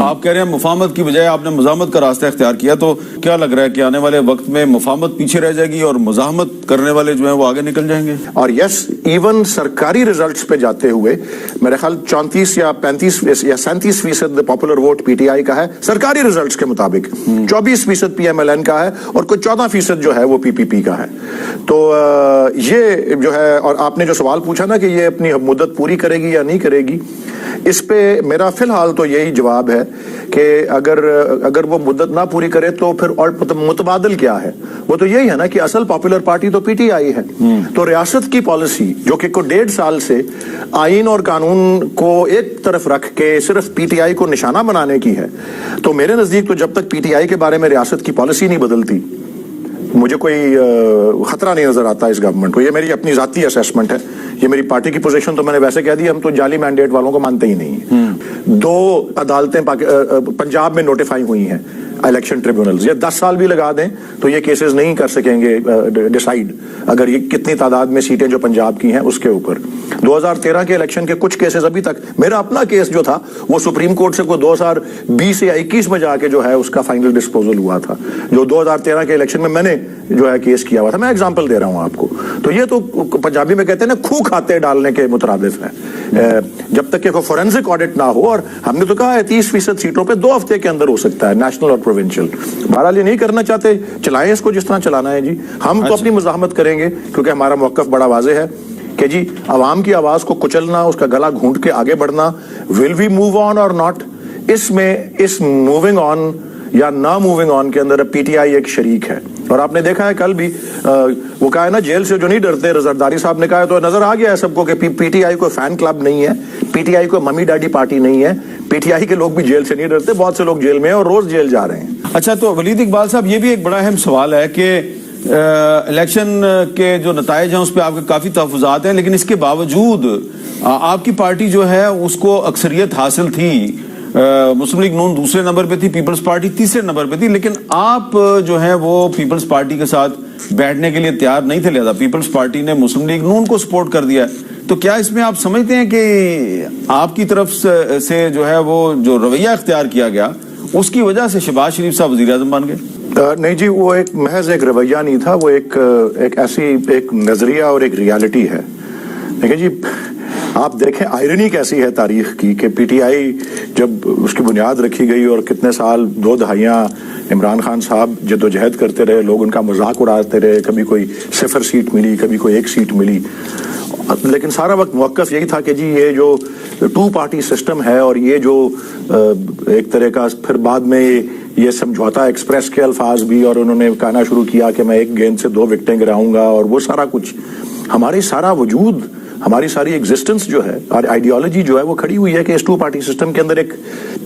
آپ کہہ رہے ہیں مفاہمت کی بجائے آپ نے مزاحمت کا راستہ اختیار کیا, تو کیا لگ رہا ہے کہ آنے والے وقت میں مفاہمت پیچھے رہ جائے گی اور مزاحمت کرنے والے جو ہیں وہ آگے نکل جائیں گے؟ اور یس, ایون سرکاری ریزلٹس پہ جاتے ہوئے میرے خیال 34 یا 35 یا 37% popular vote P T I کا ہے سرکاری ریزلٹس کے مطابق, 24% پی ایم ایل این کا ہے اور کوئی 14% جو ہے وہ پی پی پی کا ہے. تو یہ جو ہے, اور آپ نے جو سوال پوچھا نا کہ یہ اپنی مدت پوری کرے گی یا نہیں کرے گی, اس پہ میرا فی الحال تو یہی جواب ہے کہ اگر وہ مدت نہ پوری کرے تو پھر اور متبادل کیا ہے؟ وہ تو یہی ہے نا کہ اصل پاپولر پارٹی تو پی ٹی آئی ہے. تو ریاست کی پالیسی جو کہ 1.5 سال سے آئین اور قانون کو ایک طرف رکھ کے صرف پی ٹی آئی کو نشانہ بنانے کی ہے, تو میرے نزدیک تو جب تک پی ٹی آئی کے بارے میں ریاست کی پالیسی نہیں بدلتی مجھے کوئی خطرہ نہیں نظر آتا اس گورنمنٹ کو. یہ میری اپنی ذاتی اسیسمنٹ ہے, یہ میری پارٹی کی پوزیشن تو میں نے ویسے کہہ دی, ہم تو جعلی مینڈیٹ والوں کو مانتے ہی نہیں ہیں. 2 عدالتیں پنجاب میں نوٹیفائی ہوئی ہیں الیکشن ٹریبیونلز, یہ 10 سال بھی لگا دیں تو یہ کیسز نہیں کر سکیں گے ڈیسائیڈ اگر یہ کتنی تعداد میں سیٹیں جو پنجاب کی ہیں اس کے اوپر. 2013 کے الیکشن کے کچھ کیسز ابھی تک, میرا اپنا کیس جو تھا وہ سپریم کورٹ سے کوئی 2020 یا 21 میں جا کے جو ہے اس کا فائنل ڈسپوزل ہوا تھا, جو 2013 کے الیکشن میں نے جو ہے کیس کیا ہوا تھا. میں ایگزامپل دے رہا ہوں آپ کو. تو یہ تو پنجابی میں کہتے ہیں نا کھو کھاتے ڈالنے کے مترادف ہے. جب تک کہ کوئی فورینسک آڈٹ نہ ہو, اور ہم نے تو کہا ہے 30% سیٹوں پہ 2 ہفتے کے اندر ہو سکتا ہے نیشنل اور پروونشل. بہرحال یہ نہیں کرنا چاہتے, چلائیں اس کو جس طرح چلانا ہے جی. ہم تو اپنی مزاحمت کریں گے کیونکہ ہمارا موقف بڑا واضح ہے کہ جی عوام کی آواز کو کچلنا, اس کا گلا گھونٹ کے آگے بڑھنا, ول وی موو آن اور ناٹ, اس میں اس موونگ آن یا نہ موونگ آن کے اندر پی ٹی آئی ایک شریک ہے. اور آپ نے دیکھا ہے کل بھی وہ کہا ہے نا جیل سے جو نہیں ڈرتے, زرداری صاحب نے کہا ہے, تو نظر آ گیا ہے سب کو کہ پی ٹی آئی کوئی فین کلب نہیں ہے, پی ٹی آئی کوئی ممی ڈیڈی پارٹی نہیں ہے, پی ٹی آئی کے لوگ بھی جیل سے نہیں ڈرتے. بہت سے لوگ جیل میں ہیں اور روز جیل جا رہے ہیں. اچھا, تو ولید اقبال صاحب یہ بھی ایک بڑا اہم سوال ہے کہ الیکشن کے جو نتائج ہیں اس پہ آپ کے کافی تحفظات ہیں, لیکن اس کے باوجود آپ کی پارٹی جو ہے اس کو اکثریت حاصل تھی. مسلم لیگ نون دوسرے نمبر پہ تھی, پیپلز پارٹی تیسرے نمبر پہ تھی, لیکن آپ جو ہے وہ پیپلز پارٹی کے ساتھ بیٹھنے کے لیے تیار نہیں تھے. لہذا پیپلز پارٹی نے مسلم لیگ نون کو سپورٹ کر دیا. تو کیا اس میں آپ سمجھتے ہیں کہ آپ کی طرف سے جو ہے وہ جو رویہ اختیار کیا گیا اس کی وجہ سے شہباز شریف صاحب وزیر اعظم بن گئے؟ نہیں جی, وہ ایک محض ایک رویہ نہیں تھا, وہ ایک ایسی ایک نظریہ اور ایک ریالٹی ہے. دیکھیں جی, آپ دیکھیں آئرنی کیسی ہے تاریخ کی کہ پی ٹی آئی جب اس کی بنیاد رکھی گئی اور کتنے سال 2 دہائیاں عمران خان صاحب جدوجہد کرتے رہے, لوگ ان کا مذاق اڑاتے رہے, کبھی کوئی 0 سیٹ ملی, کبھی کوئی 1 سیٹ ملی, لیکن سارا وقت موقف یہی تھا کہ جی یہ جو 2 پارٹی سسٹم ہے اور یہ جو ایک طرح کا پھر بعد میں یہ سمجھوتا ایکسپریس کے الفاظ بھی, اور انہوں نے کہنا شروع کیا کہ میں 1 گیند سے 2 وکٹیں گراؤں گا, اور وہ سارا کچھ ہماری سارا وجود, ہماری ساری ایگزسٹنس جو ہے اور آئیڈیالوجی جو ہے وہ کھڑی ہوئی ہے کہ اس 2 پارٹی سسٹم کے اندر ایک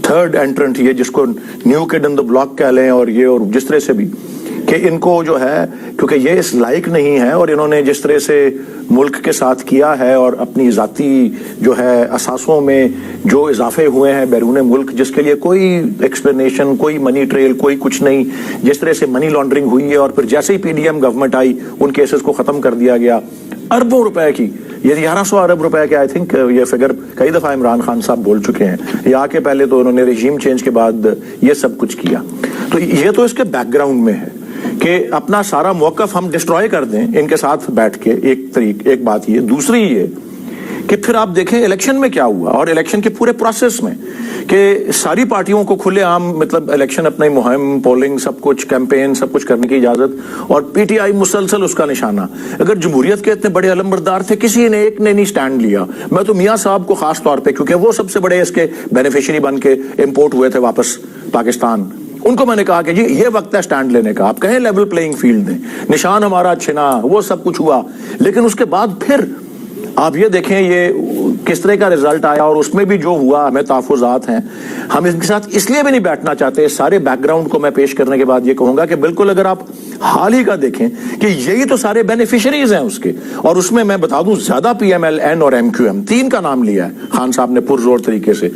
3rd انٹرنٹ, یہ جس کو new could in the block کہہ لیں, اور یہ اور جس طرح سے بھی کہ ان کو جو ہے کیونکہ یہ اس لائق نہیں ہے, اور انہوں نے جس طرح سے ملک کے ساتھ کیا ہے اور اپنی ذاتی جو ہے اثاثوں میں جو اضافے ہوئے ہیں بیرون ملک, جس کے لیے کوئی ایکسپلینیشن, کوئی منی ٹریل, کوئی کچھ نہیں, جس طرح سے منی لانڈرنگ ہوئی ہے, اور پھر جیسے ہی پی ڈی ایم گورنمنٹ آئی ان کیسز کو ختم کر دیا گیا. اربوں روپے کی, یہ 1100 ارب روپے کے, آئی تھنک یہ فگر کئی دفعہ عمران خان صاحب بول چکے ہیں, یا کے پہلے تو انہوں نے رجیم چینج کے بعد یہ سب کچھ کیا. تو یہ تو اس کے بیک گراؤنڈ میں ہے کہ اپنا سارا موقف ہم ڈسٹروائے کر دیں ان کے ساتھ بیٹھ کے. ایک بات یہ. دوسری یہ کہ پھر آپ دیکھیں الیکشن میں کیا ہوا, اور الیکشن کے پورے پروسیس میں کہ ساری پارٹیوں کو کھلے عام مطلب الیکشن اپنی مہم, پولنگ, سب کچھ, کیمپین, سب کچھ کرنے کی اجازت, اور پی ٹی آئی مسلسل اس کا نشانہ. اگر جمہوریت کے اتنے بڑے علمبردار تھے, کسی نے ایک نے نہیں سٹینڈ لیا. میں تو میاں صاحب کو خاص طور پہ, کیونکہ وہ سب سے بڑے اس کے بینیفیشری بن کے امپورٹ ہوئے تھے واپس پاکستان, ان کو میں نے کہا کہ جی یہ وقت ہے سٹینڈ لینے کا, آپ کہیں لیول پلئنگ فیلڈ دیں, نشان ہمارا چھنا, وہ سب کچھ ہوا. لیکن اس کے بعد پھر آپ یہ دیکھیں یہ کس طرح کا رزلٹ آیا, اور اس میں بھی جو ہوا ہمیں تحفظات ہیں. ہم ان کے ساتھ اس لیے بھی نہیں بیٹھنا چاہتے. سارے بیک گراؤنڈ کو میں پیش کرنے کے بعد یہ کہوں گا کہ بالکل اگر آپ حال ہی کا دیکھیں کہ یہی تو سارے بینیفیشریز ہیں اس کے, اور اس میں میں بتا دوں زیادہ پی ایم ایل این اور ایم کیو ایم 3 کا نام لیا ہے خان صاحب نے پرزور طریقے سے.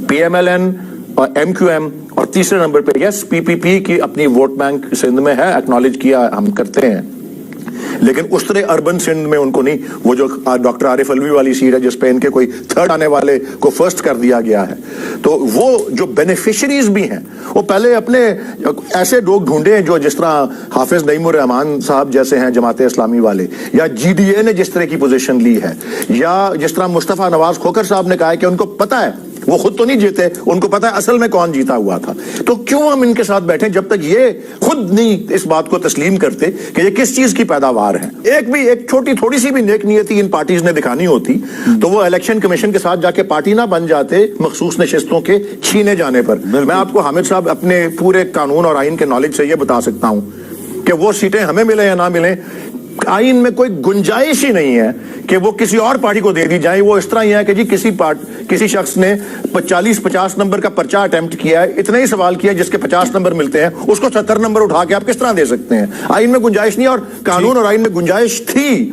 پی ایم ایل این اور ایم کیو ایم, اور تیسرے نمبر پہ یس پی پی پی کی اپنی ووٹ بینک سندھ میں ہے, ایکنالج کیا ہم کرتے ہیں. لیکن اس طرح اربن سندھ میں ان کو نہیں. وہ جو ڈاکٹر عارف الوی والی سیٹ ہے جس پہ ان کے کوئی تھرڈ آنے والے کو فرسٹ کر دیا گیا ہے, تو وہ جو بینیفیشریز بھی ہیں وہ پہلے اپنے ایسے لوگ ڈھونڈے جو جس طرح حافظ نعیم الرحمان صاحب جیسے ہیں جماعت اسلامی والے, یا جی ڈی اے نے جس طرح کی پوزیشن لی ہے, یا جس طرح مصطفیٰ نواز کھوکر صاحب نے کہا ہے کہ ان کو پتا ہے, وہ خود تو نہیں جیتے, ان کو پتا ہے اصل میں کون جیتا ہوا تھا. تو کیوں ہم ان کے ساتھ بیٹھیں جب تک یہ خود نہیں اس بات کو تسلیم کرتے کہ یہ کس چیز کی پیداوار ہے. ایک چھوٹی تھوڑی سی بھی نیک نیتی ان پارٹیز نے دکھانی ہوتی تو وہ الیکشن کمیشن کے ساتھ جا کے پارٹی نہ بن جاتے مخصوص نشستوں کے چھینے جانے پر. میں آپ کو حامد صاحب اپنے پورے قانون اور آئین کے نالج سے یہ بتا سکتا ہوں کہ وہ سیٹیں ہمیں ملیں یا نہ ملیں, آئین میں کوئی گنجائش ہی نہیں ہے کہ وہ کسی اور پارٹی کو دے دی جائے. وہ اس طرح ہی ہے کہ جی کسی شخص نے 40-50 نمبر کا پرچہ اٹیمپٹ کیا ہے, اتنا ہی سوال کیا جس کے 50 نمبر ملتے ہیں, اس کو 70 نمبر اٹھا کے آپ کس طرح دے سکتے ہیں. آئین میں گنجائش نہیں, اور قانون اور آئین میں گنجائش تھی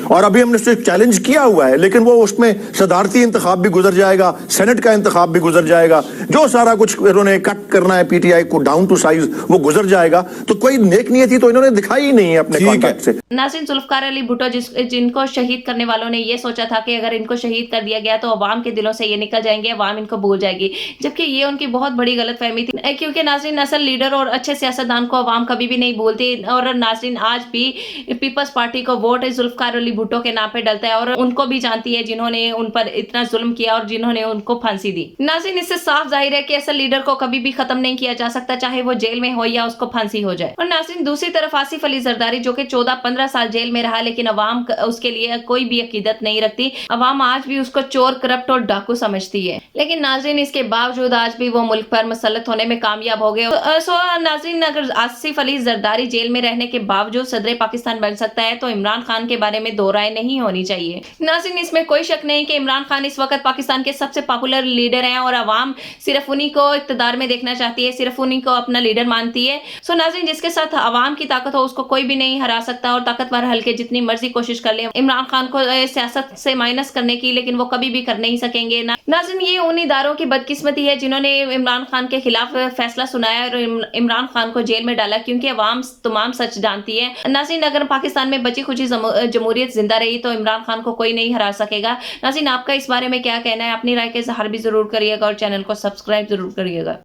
اور ابھی ہم نے اسے چیلنج کیا ہوا ہے, لیکن وہ اس میں صدارتی انتخاب بھی گزر جائے گا, سینٹ کا انتخاب بھی گزر جائے گا, جو سارا کچھ انہوں نے کٹ کرنا ہے پی ٹی آئی کو ڈاؤن ٹو سائز وہ گزر جائے گا. تو کوئی نیک نیتی تو انہوں نے دکھائی ہی نہیں ہے اپنے کانٹیکٹ سے. ناظرین, ذوالفقار علی بھٹو جن کو شہید کرنے والوں نے یہ سوچا تھا کہ اگر ان کو شہید کر دیا گیا تو عوام کے دلوں سے یہ نکل جائیں گے, عوام ان کو بھول جائے گی, جبکہ یہ ان کی بہت بڑی غلط فہمی تھی. کیونکہ ناظرین, اصل لیڈر اور اچھے سیاستدان کو عوام کبھی بھی نہیں بھولتی. اور ناظرین, آج بھی پیپلز پارٹی کو ووٹ ذوالفقار علی بھٹو کے نام پہ ڈلتا ہے, اور ان کو بھی جانتی ہے جنہوں نے ان پر اتنا ظلم کیا اور جنہوں نے ان کو پھانسی دی. ناظرین, اس سے صاف ظاہر ہے کہ اصل لیڈر کو کبھی بھی ختم نہیں کیا جا سکتا, چاہے وہ جیل میں ہو یا اس کو پھانسی ہو جائے. اور ناظرین, دوسری طرف آصف علی زرداری جو کہ 14-15 سال جیل میں رہا, لیکن عوام اس کے لیے کوئی بھی عقیدت نہیں رکھتی. عوام آج بھی اس کو چور, کرپٹ اور ڈاکو سمجھتی ہے. لیکن ناظرین, اس کے باوجود آج بھی وہ ملک پر مسلط ہونے میں کامیاب ہو گئے. سو ناظرین, اگر آصف علی زرداری جیل میں رہنے کے باوجود صدر پاکستان بن سکتا ہے تو عمران خان کے بارے میں دو رائے نہیں ہونی چاہیے. ناظرین, اس میں کوئی شک نہیں کہ عمران خان اس وقت پاکستان کے سب سے پاپولر لیڈر ہیں, اور عوام صرف انہی کو اقتدار میں دیکھنا چاہتی ہے, صرف انہی کو اپنا لیڈر مانتی ہے. سو ناظرین, جس کے ساتھ عوام کی طاقت ہو اس کو کوئی بھی نہیں ہرا سکتا, اور طاقتور حلقے جتنی مرضی کوشش کر لیں عمران خان کو سیاست سے مائنس کرنے کی, لیکن وہ کبھی بھی کر نہیں سکیں گے. ناظرین, یہ ان اداروں کی بدقسمتی ہے جنہوں نے عمران خان کے خلاف فیصلہ سنایا اور عمران خان کو جیل میں ڈالا, کیونکہ عوام تمام سچ جانتی ہے. ناظرین, اگر پاکستان میں بچی کچی جمہوریت زندہ رہی تو عمران خان کو کوئی نہیں ہرا سکے گا. ناظرین, آپ کا اس بارے میں کیا کہنا ہے؟ اپنی رائے کا اظہار بھی ضرور کریے گا اور چینل کو سبسکرائب ضرور کریے گا.